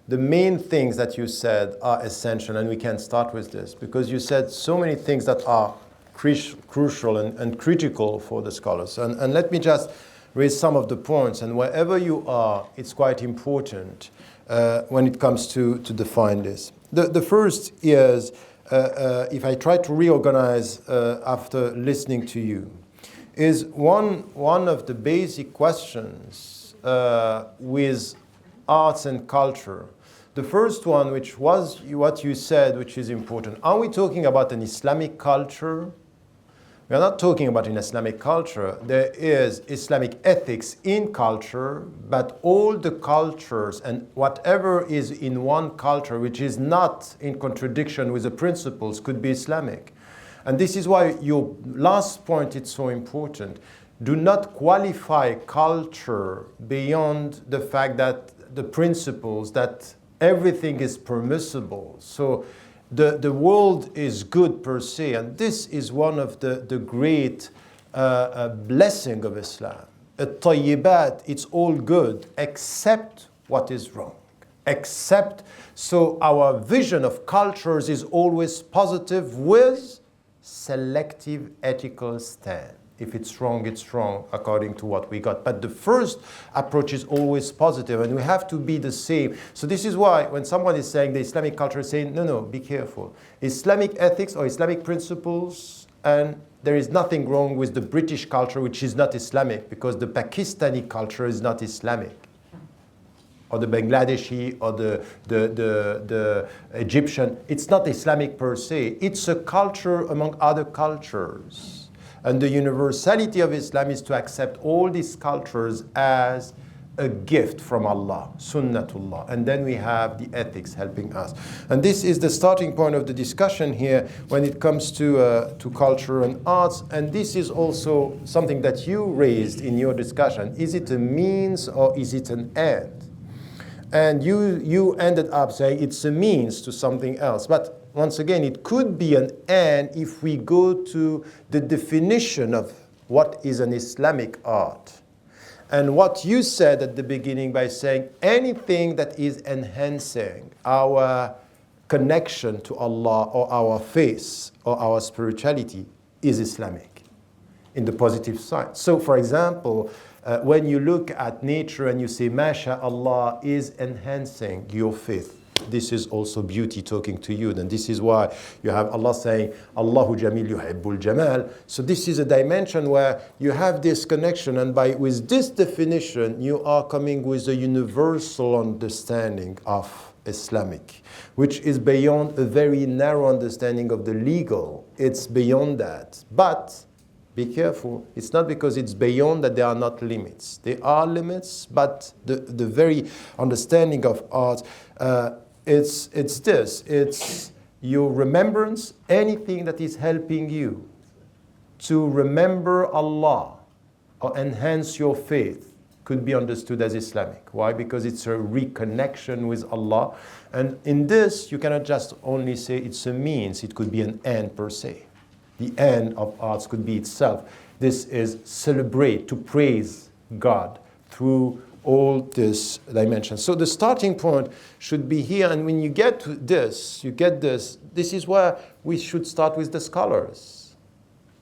the main things that you said are essential, and we can start with this, because you said so many things that are crucial and critical for the scholars. And let me just raise some of the points, and wherever you are, it's quite important when it comes to define this. The first is, if I try to reorganize after listening to you, is one of the basic questions with arts and culture. The first one, which was what you said, which is important. Are we talking about an Islamic culture? We are not talking about an Islamic culture. There is Islamic ethics in culture, but all the cultures and whatever is in one culture which is not in contradiction with the principles could be Islamic. And this is why your last point is so important. Do not qualify culture beyond the fact that the principles, that everything is permissible. So the world is good per se, and this is one of the great blessing of Islam. At-tayyibat, it's all good except what is wrong. Except, so our vision of cultures is always positive with selective ethical stand. If it's wrong according to what we got. But the first approach is always positive, and we have to be the same. So this is why when someone is saying the Islamic culture is saying, no, be careful. Islamic ethics or Islamic principles, and there is nothing wrong with the British culture, which is not Islamic, because the Pakistani culture is not Islamic. Or the Bangladeshi, or the Egyptian. It's not Islamic per se. It's a culture among other cultures. And the universality of Islam is to accept all these cultures as a gift from Allah, sunnatullah. And then we have the ethics helping us. And this is the starting point of the discussion here when it comes to culture and arts. And this is also something that you raised in your discussion. Is it a means or is it an end? And you ended up saying it's a means to something else. But once again, it could be an end if we go to the definition of what is an Islamic art. And what you said at the beginning by saying anything that is enhancing our connection to Allah or our faith or our spirituality is Islamic in the positive side. So for example, when you look at nature and you say, MashaAllah is enhancing your faith. This is also beauty talking to you. And this is why you have Allah saying, Allahu Jamil yuhibbul Jamal. So this is a dimension where you have this connection. And with this definition, you are coming with a universal understanding of Islamic, which is beyond a very narrow understanding of the legal. It's beyond that. But be careful. It's not because it's beyond that there are not limits. There are limits, but the very understanding of art, it's this. It's your remembrance, anything that is helping you to remember Allah or enhance your faith could be understood as Islamic. Why? Because it's a reconnection with Allah. And in this, you cannot just only say it's a means. It could be an end per se. The end of arts could be itself. This is celebrate, to praise God through all this dimension. So the starting point should be here. And when you get to this, this is where we should start with the scholars.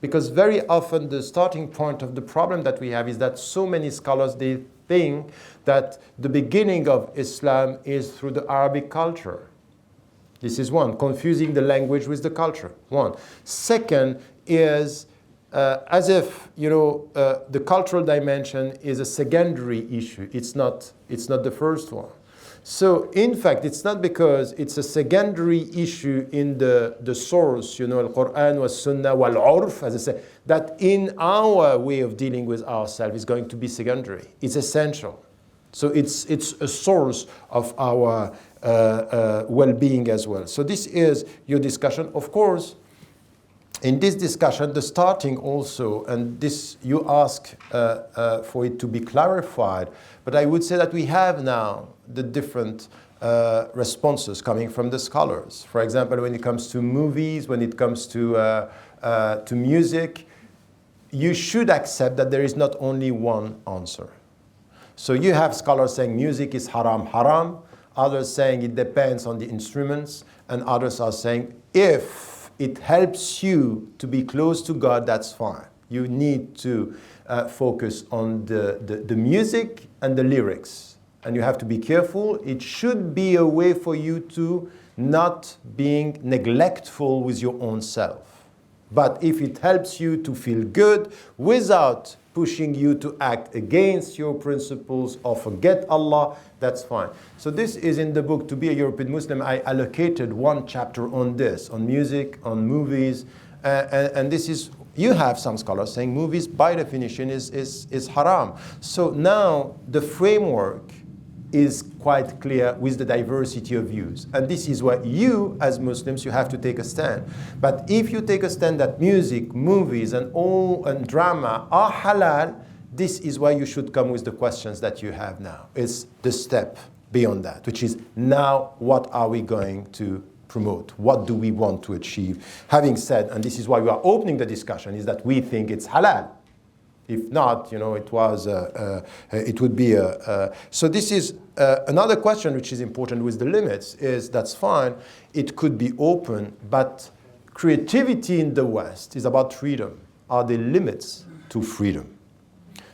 Because very often the starting point of the problem that we have is that so many scholars, they think that the beginning of Islam is through the Arabic culture. This is one, confusing the language with the culture. One. Second is as if the cultural dimension is a secondary issue. It's not the first one. So in fact, it's not because it's a secondary issue in the source, Al-Quran was Sunnah wal Urf, as I say, that in our way of dealing with ourselves is going to be secondary. It's essential. So it's a source of our well-being as well. So this is your discussion. Of course, in this discussion, the starting also, and this you ask for it to be clarified, but I would say that we have now the different responses coming from the scholars. For example, when it comes to movies, when it comes to music, you should accept that there is not only one answer. So you have scholars saying music is haram, haram. others saying it depends on the instruments, and others are saying if it helps you to be close to God, that's fine. You need to focus on the music and the lyrics. And you have to be careful. It should be a way for you to not being neglectful with your own self. But if it helps you to feel good without pushing you to act against your principles or forget Allah, that's fine. So this is in the book, To Be a European Muslim. I allocated one chapter on this, on music, on movies. And this is, you have some scholars saying movies by definition is haram. So now the framework is quite clear with the diversity of views. And this is where you, as Muslims, you have to take a stand. But if you take a stand that music, movies, and drama are halal, this is why you should come with the questions that you have now. It's the step beyond that, which is now what are we going to promote? What do we want to achieve? Having said, and this is why we are opening the discussion, is that we think it's halal. If not, it would be a. So this is another question which is important with the limits is that's fine. It could be open, but creativity in the West is about freedom. Are there limits to freedom?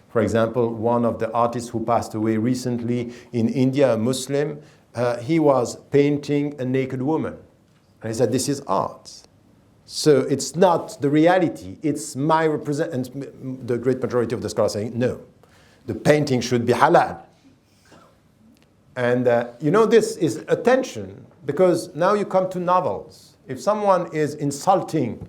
For example, one of the artists who passed away recently in India, a Muslim, he was painting a naked woman. And he said, this is art. So it's not the reality, it's my represent. And the great majority of the scholars are saying, no, the painting should be halal. And this is a tension, because now you come to novels. If someone is insulting,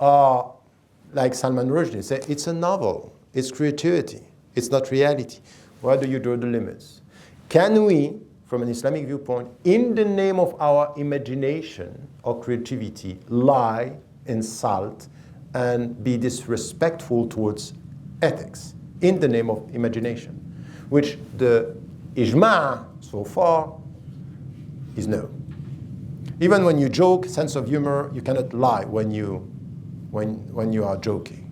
like Salman Rushdie, say it's a novel, it's creativity, it's not reality. Where do you draw the limits? Can we, from an Islamic viewpoint, in the name of our imagination or creativity, lie, insult, and be disrespectful towards ethics in the name of imagination? Which the ijma' so far is no. Even when you joke, sense of humor, you cannot lie when you are joking.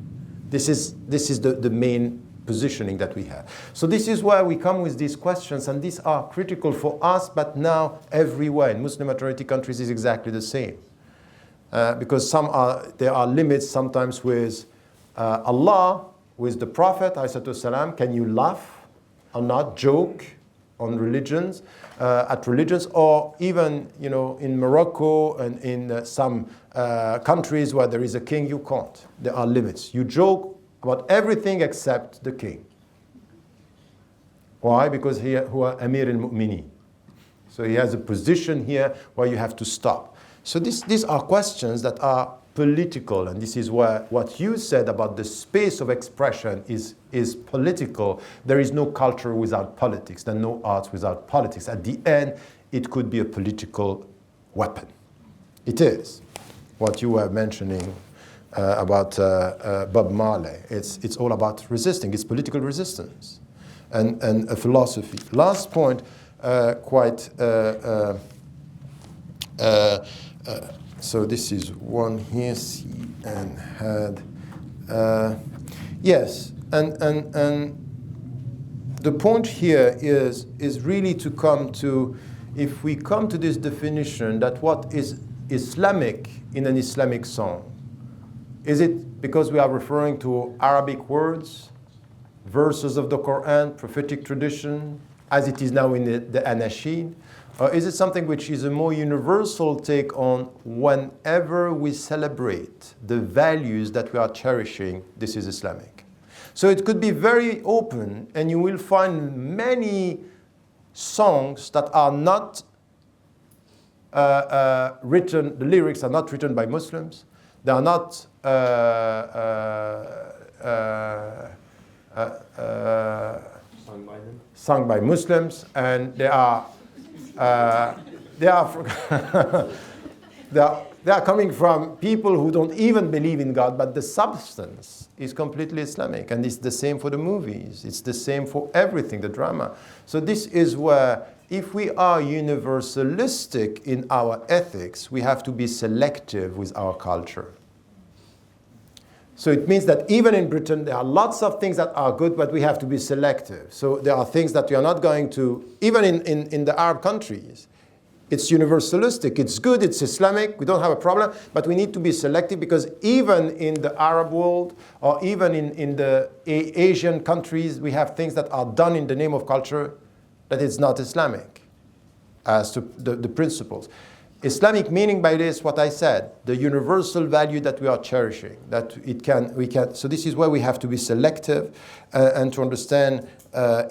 This is the main positioning that we have. So this is why we come with these questions, and these are critical for us, but now everywhere in Muslim majority countries is exactly the same. Because there are limits sometimes with Allah, with the Prophet, ﷺ. Can you laugh or not, joke on religions, at religions, or even in Morocco and in some countries where there is a king, you can't. There are limits. You joke about everything except the king. Why? Because he huwa Amir al-Mu'minin. So he has a position here where you have to stop. So these are questions that are political, and this is where what you said about the space of expression is political. There is no culture without politics, and no arts without politics. At the end, it could be a political weapon. It is. What you were mentioning about Bob Marley, it's all about resisting. It's political resistance and a philosophy. Last point, so this is one here, see and had. Yes, and the point here is really to come to, if we come to this definition, that what is Islamic in an Islamic song? Is it because we are referring to Arabic words, verses of the Quran, prophetic tradition, as it is now in the Anashid? Or is it something which is a more universal take on whenever we celebrate the values that we are cherishing, this is Islamic? So it could be very open, and you will find many songs that are not written, the lyrics are not written by Muslims, they are not sung by Muslims, and they are coming from people who don't even believe in God, but the substance is completely Islamic. And it's the same for the movies. It's the same for everything, the drama. So this is where, if we are universalistic in our ethics, we have to be selective with our culture. So it means that even in Britain, there are lots of things that are good, but we have to be selective. So there are things that we are not going to, even in the Arab countries, it's universalistic, it's good, it's Islamic, we don't have a problem, but we need to be selective because even in the Arab world or even in the Asian countries, we have things that are done in the name of culture that is not Islamic as to the principles. Islamic meaning by this, what I said, the universal value that we are cherishing, that we can. So this is where we have to be selective and to understand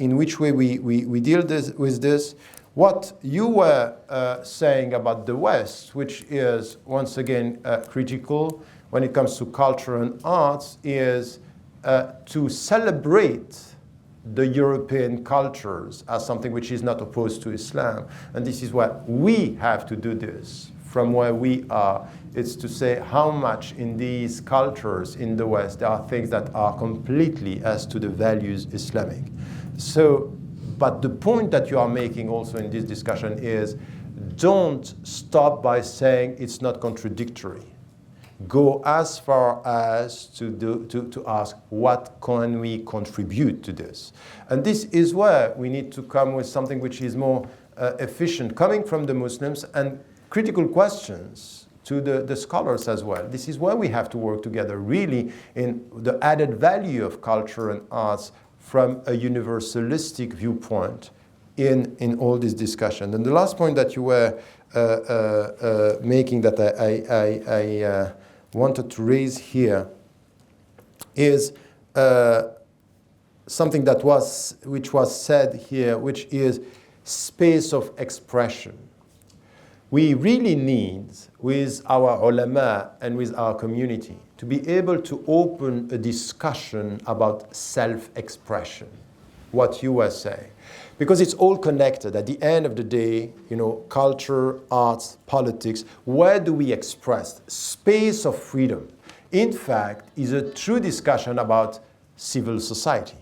in which way we deal with this. What you were saying about the West, which is, once again, critical when it comes to culture and arts, is to celebrate the European cultures as something which is not opposed to Islam. And this is why we have to do this from where we are. It's to say how much in these cultures in the West there are things that are completely as to the values Islamic. So, but the point that you are making also in this discussion is don't stop by saying it's not contradictory. Go as far as to ask what can we contribute to this. And this is where we need to come with something which is more efficient, coming from the Muslims, and critical questions to the scholars as well. This is where we have to work together really in the added value of culture and arts from a universalistic viewpoint in all this discussion. And the last point that you were making that I wanted to raise here is something which was said here, which is space of expression. We really need, with our ulama and with our community, to be able to open a discussion about self-expression, what you were saying. Because it's all connected. At the end of the day, culture, arts, politics, where do we express? Space of freedom, in fact, is a true discussion about civil society.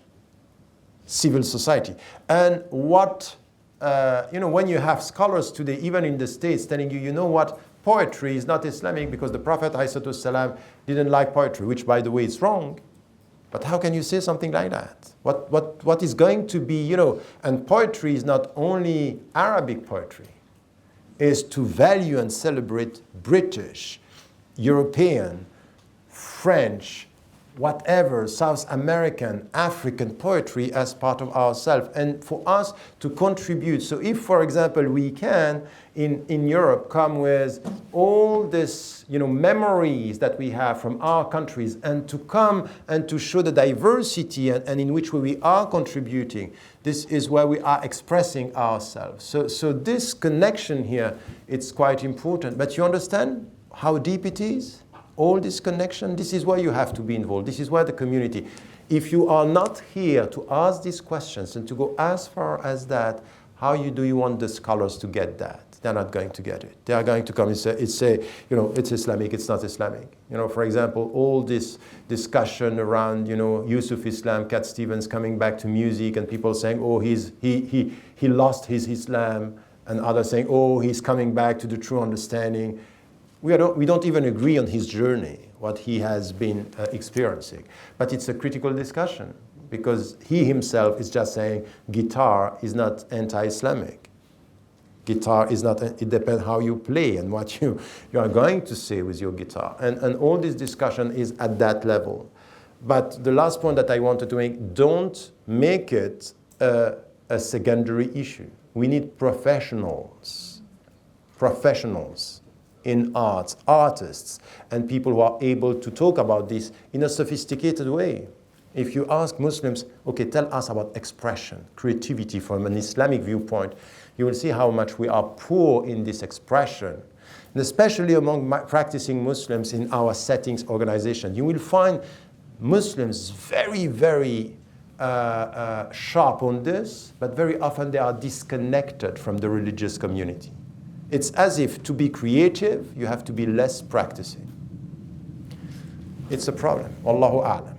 Civil society. And what, when you have scholars today, even in the States, telling you, what, poetry is not Islamic because the Prophet ﷺ didn't like poetry, which, by the way, is wrong. But how can you say something like that? What is going to be, and poetry is not only Arabic poetry, is to value and celebrate British, European, French, whatever, South American, African poetry as part of ourselves, and for us to contribute. So if, for example, we can, in Europe, come with all this, memories that we have from our countries, and to come and to show the diversity and in which way we are contributing, this is where we are expressing ourselves. So this connection here, it's quite important. But you understand how deep it is? All this connection, this is where you have to be involved. This is where the community, if you are not here to ask these questions and to go as far as that, how do you want the scholars to get that? They're not going to get it. They are going to come and say, it's Islamic, it's not Islamic. For example, all this discussion around, Yusuf Islam, Cat Stevens coming back to music, and people saying, oh, he lost his Islam, and others saying, oh, he's coming back to the true understanding. We don't even agree on his journey, what he has been experiencing. But it's a critical discussion because he himself is just saying guitar is not anti-Islamic. Guitar is not, it depends how you play and what you are going to say with your guitar. And all this discussion is at that level. But the last point that I wanted to make, don't make it a secondary issue. We need professionals in arts, artists, and people who are able to talk about this in a sophisticated way. If you ask Muslims, okay, tell us about expression, creativity from an Islamic viewpoint, you will see how much we are poor in this expression. And especially among practicing Muslims in our settings organization, you will find Muslims very, very sharp on this, but very often they are disconnected from the religious community. It's as if to be creative, you have to be less practicing. It's a problem. Wallahu a'lam.